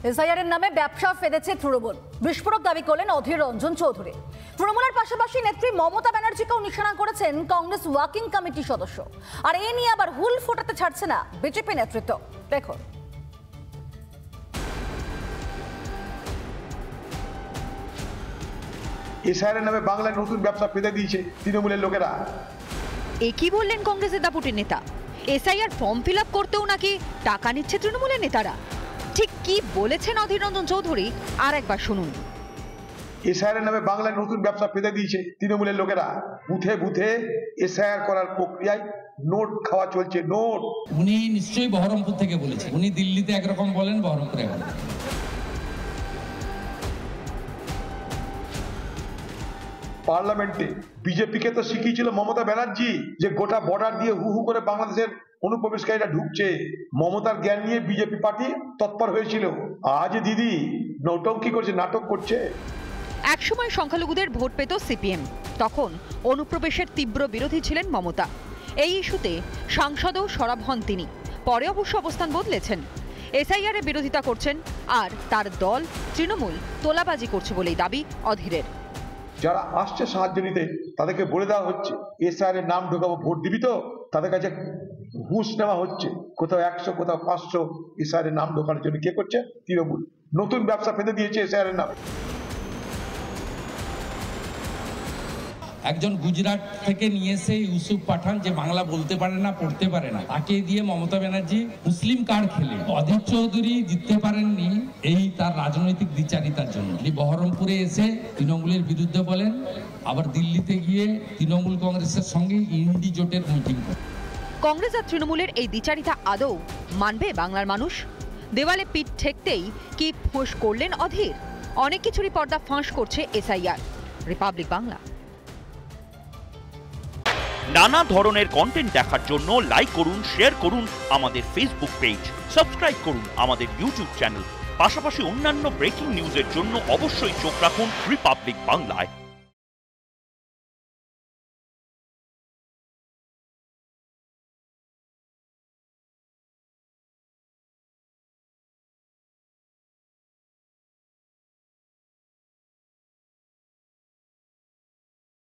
SIR এর নামে ব্যবসা ফেলেছে তৃণমূল, বিস্ফোরক দাবি করলেন অধীর রঞ্জন চৌধুরী। তৃণমূলের পাশাপাশি নেত্রী মমতা ব্যানার্জিকেও নিশানা করেছেন কংগ্রেস ওয়ার্কিং কমিটির সদস্য। আর এ নিয়ে আবার হুল ফোটাতে ছাড়ছে না বিজেপি নেতৃত্ব। দেখুন, এসআইআর এর নামে বাংলায় নতুন ব্যবসা পেতে দিয়েছে তৃণমূলের লোকেরা। এ কি বললেন কংগ্রেসের দাপুটে নেতা? এসআইআর ফর্ম ফিল আপ করতেও নাকি টাকা নিচ্ছে তৃণমূলের নেতারা। ঠিক কি বলেছেন অধীর রঞ্জন চৌধুরী, আর একবার শুনুন। এসআইআর এর নামে বাংলায় নতুন ব্যবসা পেতে দিয়েছে তৃণমূলের লোকেরা। বুথে বুথে এসআইআর করার প্রক্রিয়ায় নোট খাওয়া চলছে, নোট। উনি নিশ্চয়ই বহরমপুর থেকে বলেছেন। উনি দিল্লিতে একরকম বলেন, বহরমপুরে একরকম। পার্লামেন্টে বিজেপিকে তো শিখিয়েছিল মমতা ব্যানার্জি যে গোটা বর্ডার দিয়ে হু হু করে বাংলাদেশের অনুপ্রবেশকারীরা ঢুকছে। মমতার জ্ঞান নিয়ে বিজেপি পার্টি তৎপর হয়েছিল। আজ দিদি নৌটঙ্কি করছে, নাটক করছে। একসময় সংখ্যালঘুদের ভোট পেত সিপিএম, তখন অনুপ্রবেশের তীব্র বিরোধী ছিলেন মমতা। এই ইস্যুতে সাংসদও সরব হন তিনি। পরে অবশ্য অবস্থান বদলেছেন, এসআইআর এর বিরোধিতা করছেন। আর তার দল তৃণমূল তোলাবাজি করছে বলেই দাবি অধীরের। যারা আসছে সাহায্য নিতে তাদেরকে বলে দেওয়া হচ্ছে এসআইআর এর নাম ঢোকাবো, ভোট দিবি তো? তাদের কাছে ঘুষ নেওয়া হচ্ছে, কোথাও 100 কোথাও 500 এসআইআর এর নাম ঢোকানোর জন্য। কে করছে? তৃণমূল। নতুন ব্যবসা পেতে দিয়েছে এসআইআর এর নামে। একজন গুজরাট থেকে নিয়ে এসে ইউসুফ পাঠান, যে বাংলা বলতে পারে না, পড়তে পারে না, তাকে দিয়ে মমতা ব্যানার্জি মুসলিম কার্ড খেলে অধীর চৌধুরী জিততে পারেননি এই তার রাজনৈতিক দ্বিচারিতার জন্য। তিনি বহরমপুরে এসে তৃণমূলের বিরুদ্ধে বলেন, আবার দিল্লিতে গিয়ে তৃণমূল কংগ্রেসের সঙ্গে ইন্ডি জোটের মিটিং করেন। কংগ্রেস আর তৃণমূলের এই দ্বিচারিতা আদৌ মানবে বাংলার মানুষ? দেওয়ালে পিঠ ঠেকতেই কি ফোঁস করলেন অধীর? অনেক কিছুরই পর্দা ফাঁস করছে এসআইআর। রিপাবলিক বাংলা। নানা ধরনের কন্টেন্ট দেখার জন্য লাইক করুন, শেয়ার করুন আমাদের ফেসবুক পেজ, সাবস্ক্রাইব করুন আমাদের ইউটিউব চ্যানেল। পাশাপাশি অন্যান্য ব্রেকিং নিউজের জন্য অবশ্যই চোখ রাখুন রিপাবলিক বাংলায়।